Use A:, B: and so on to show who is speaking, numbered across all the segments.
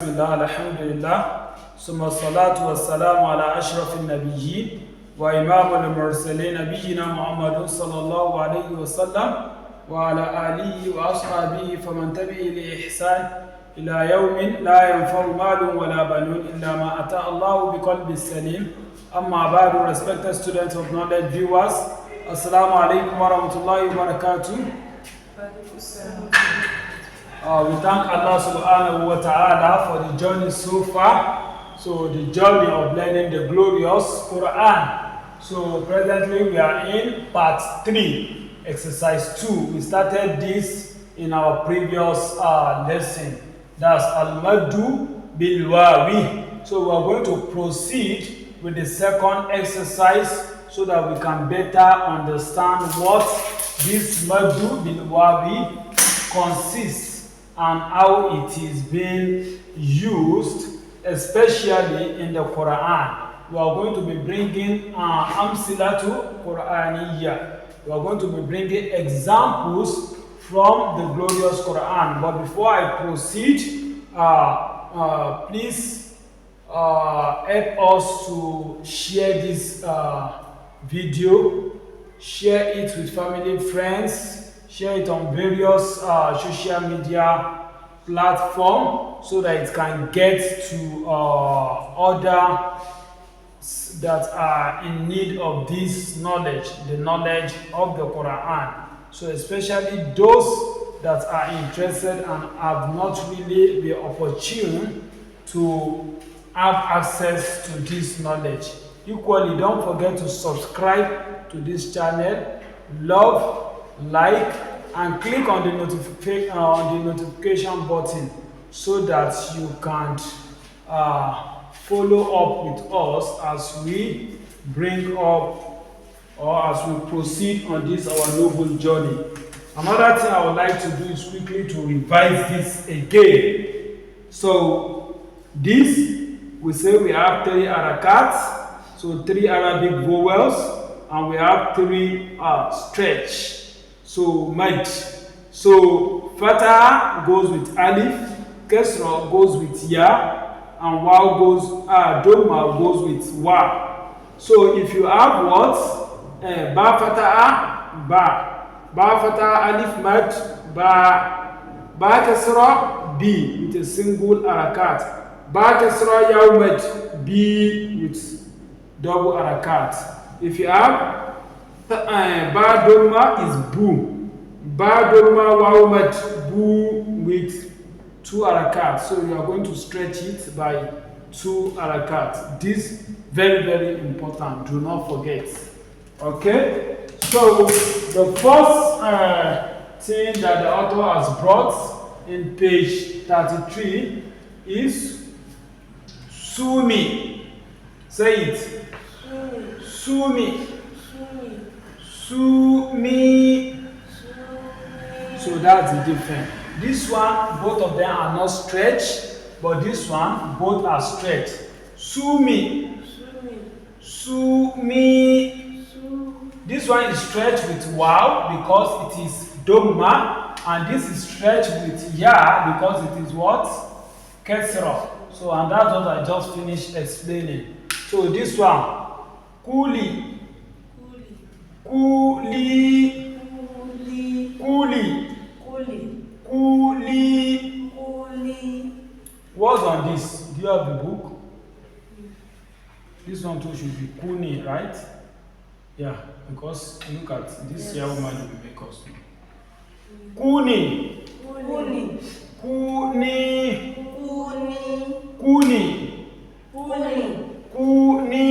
A: Bismillah, Alhamdulillah, Summa salatu wa salamu ala ashrafil nabiyyin wa imamul mursalin nabiyyina Muhammadun sallallahu alayhi wa sallam wa ala alihi wa ashabihi faman tabi'i li ihsan ila yawmin la yanfa'u malun wa la banun illa ma ata Allahu bi qalbin salim. Amma ba'du, respected students of knowledge, viewers, Assalamu alaikum wa rahmatullahi wa barakatuh. We thank Allah subhanahu wa ta'ala for the journey so far. So the journey of learning the glorious Quran. So presently we are in part 3, exercise 2. We started this in our previous lesson. That's Maddu Bil Waawi. So we are going to proceed with the second exercise so that we can better understand what this Maddu Bil Waawi consists and how it is being used, especially in the Quran. We are going to be bringing Amsilatu Quraniyya. We are going to be bringing examples from the glorious Quran. But before I proceed, please help us to share this video, share it with family, friends, share it on various social media platforms so that it can get to others that are in need of this knowledge, the knowledge of the Quran. So especially those that are interested and have not really been opportune to have access to this knowledge. Equally, don't forget to subscribe to this channel, love, like, and click on the notification button so that you can follow up with us as we bring up or as we proceed on this our noble journey. Another thing I would like to do is quickly to revise this again. So this, we say we have 3 harakats, so 3 Arabic vowels, and we have 3 stretch. So mad. So fatah goes with alif, kasra goes with ya, and waw goes dhamma goes with wa. So if you have what ba fatah ba fatah alif mad ba kasra b with a single harakat, ba kasra yaw mad b with double harakat. If you have ba dhamma is boo. Ba dhamma waw mad boo with 2 harakat. So you are going to stretch it by 2 harakat. This very, very important. Do not forget. Okay? So the first thing that the author has brought in page 33 is sumi. Say it. Sumi. Sumi. So that's the difference. This one, both of them are not stretched, but this one, both are stretched. Sumi. Sumi. This one is stretched with waw because it is dhamma, and this is stretched with ya because it is what? Kesra. So, and that's what I just finished explaining. So this one, kuli. Kuli. Kuli. Kuli. What's on this? Do you have the book? This one too should be kuni, right? Yeah, because look at this here woman will make us. Kuni. Kuni. Kuni. Kuni. Kuni. Kuni.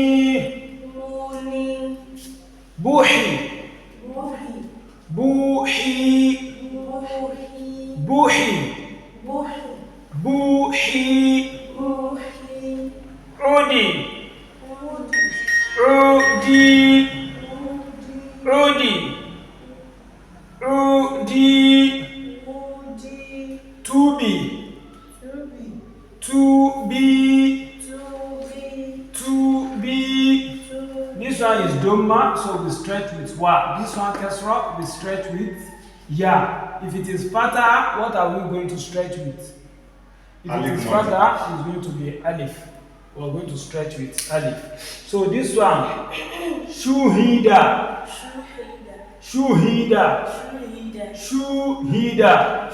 A: Buhi. Buhi. Buhi. Buhi. Rudi. Rudi. Rudi. Rudi. Tubi. Tubi. Tubi. This one is dhamma, so we stretch with wa. This one kasra, we stretch with ya. If it is fatah, what are we going to stretch with? If it is fatha, it's going to be alif. We're going to stretch with alif. So this one, shuhida, shuhida, shuhida,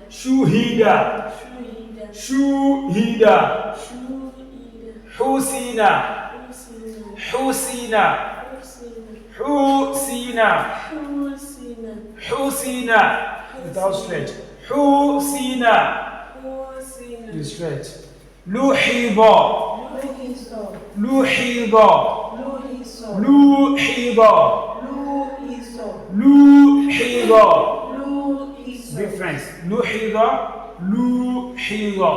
A: shuhida, shuhida, husina, husina, husina, husina, without stretch, husina, the stretch, luhida, luhida, luhida, luhida, difference, luhida, luhida.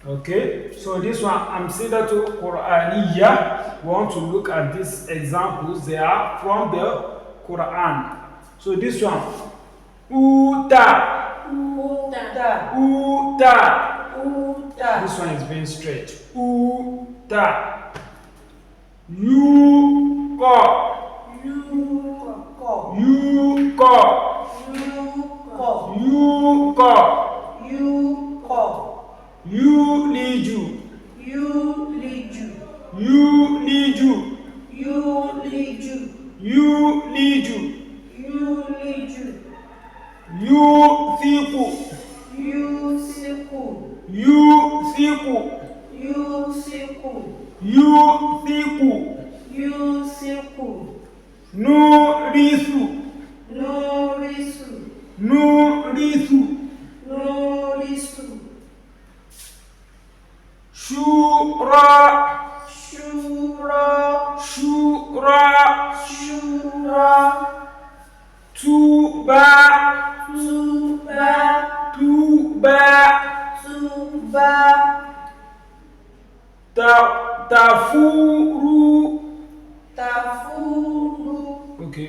A: Okay, so this one, Amsilatu Qur'aniyya. We want to look at these examples. They are from the Quran. So this one, uta, uta, uta, uta. This one is being straight. Uta, yuqa, yuqa, yuqa, yuqa, yuqa. Yuliju, yuliju, yuliju, yuliju, yuliju, yuliju, yuthiqu, yuthiqu, yuthiqu, yuthiqu, yuthiqu, yuthiqu, nurithu, nurithu, nurithu, nurithu. Shura, shura, shura, shura, tuba, tuba, tuba, tuba, tafuru, tafuru. Okay,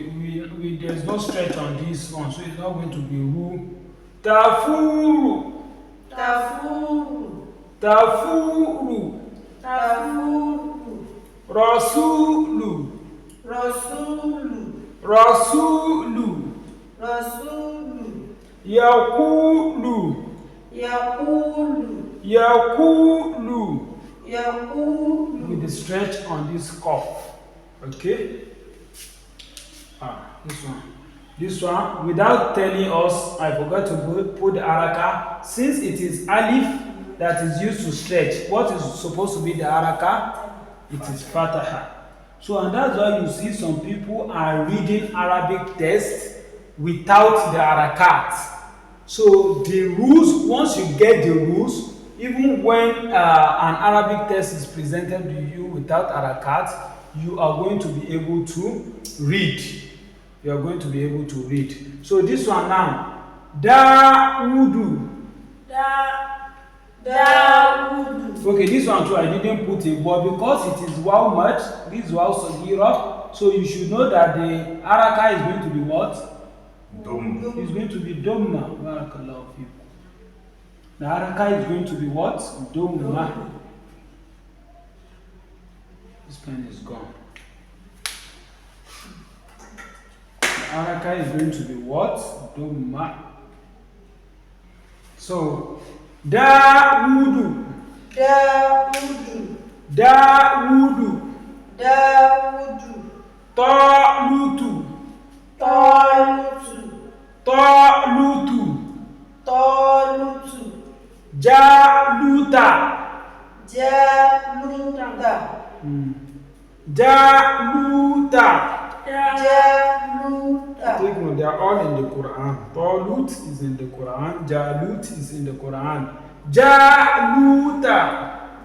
A: there's no stretch on this one, so it's not going to be ru. Tafuru, tafuru. Tafuru, tafuru, rasulu, rasulu, rasulu, rasulu, yaqulu, yaqulu, yaqulu, yaqulu. With the stretch on this cough. Okay? This one, without telling us, I forgot to put the haraka. Since it is alif that is used to stretch, what is supposed to be the haraka? It is fataha. So, and that's why you see some people are reading Arabic text without the harakat. So the rules, once you get the rules, even when an Arabic text is presented to you without harakat, you are going to be able to read. You are going to be able to read. So this one now, Dawudu. Dawudu. Okay, this one too, I didn't put it, but because it is waw mad, this is waw sagira, so you should know that the haraka is going to be what? Dom. It's going to be domma. Barakallahu fikum. The haraka is going to be what? Domma. This pen is gone. The haraka is going to be what? Domma. So, Dawudu. Dawudu. Dawudu. Dawudu. Talutu. Talutu. Talutu. Talutu. Jaluta. Jaluta. Jaluta. Jaluta. Take note, they are all in the Quran. Talut is in the Quran. Jalut is in the Quran. Jaluta.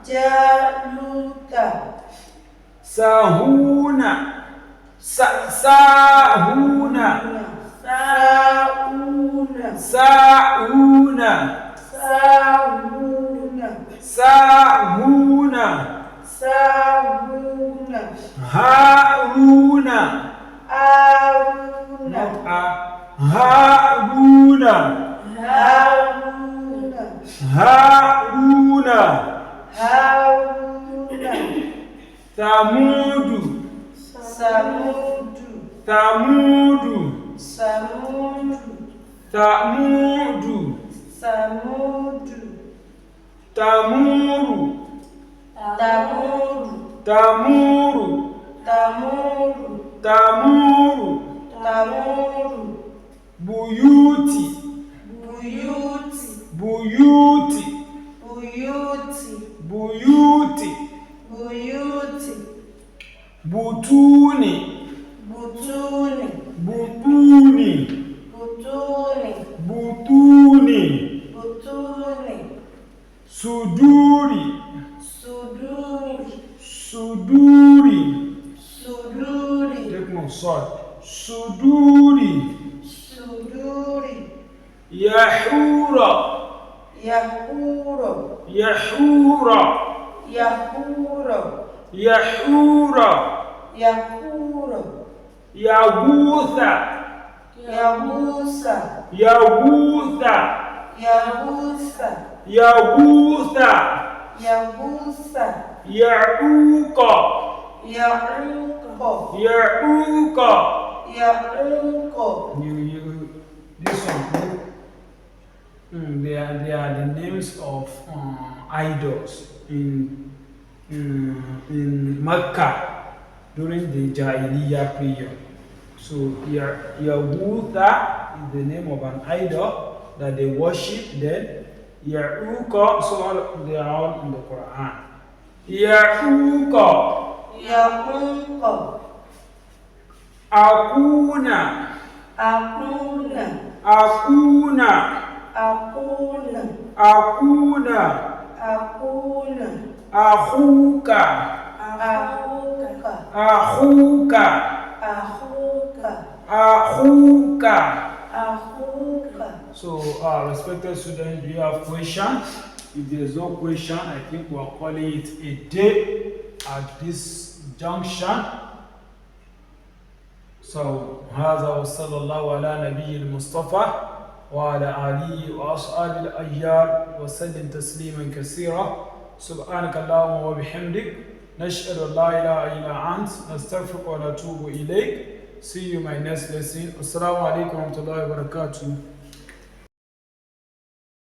A: Jaluta. Sahuna. Sahuna. Sahuna. Sahuna. Sahuna. Sahuna. Sahuna. Haruna. Haruna. Haruna. Haruna. Haruna. Haruna. Samudu. Samudu. Samudu. Samudu. Samudu. Samudu. Tamuru.
B: Tamuru.
A: Tamuru.
B: Tamuru.
A: Tamuru.
B: Tamuru.
A: Buyuti.
B: Buyuti.
A: Buyuti.
B: Buyuti.
A: Buyuti.
B: Buyuti.
A: Butuni.
B: Butuni.
A: Butuni.
B: Butuni.
A: Butuni.
B: Butuni.
A: Suduri.
B: Suduri.
A: Suduri.
B: Suduri.
A: Take more sword. Suduri.
B: Suduri.
A: Yahura.
B: Yahuro.
A: Yahura.
B: Yahuro.
A: Yahura.
B: Yahuro.
A: Yagutha.
B: Yahusa.
A: Yagutha.
B: Yahusa.
A: Yagutha.
B: Yahusa.
A: Yauqa.
B: Yahuko.
A: Yauqa.
B: Yahuko.
A: This one. They are the names of idols in Mecca during the Jahiliyyah period. So Yahutha is the name of an idol that they worship. Then Yauqa, so they are all in the Quran. Yauqa.
B: Yahuko.
A: Akuna.
B: Akuna.
A: Akuna.
B: Akuna.
A: Akuna.
B: Akuna.
A: Ahuka.
B: Ahuka.
A: Ahuka.
B: Ahuka.
A: Ahuka.
B: Ahuka.
A: So, respected students, do you have questions? If there's no question, I think we're calling it a day at this junction. So, هذا وصلى الله على نبي المصطفى وعلى آله وأصحابه الأخيار وسلم تسليما كثيرا. سبحانك اللهم وبحمدك نشهد أن لا إله إلا أنت نستغفرك ونتوب إليك. See you in my next lesson. Assalamu alaikum wa rahmatullahi wa barakatuh.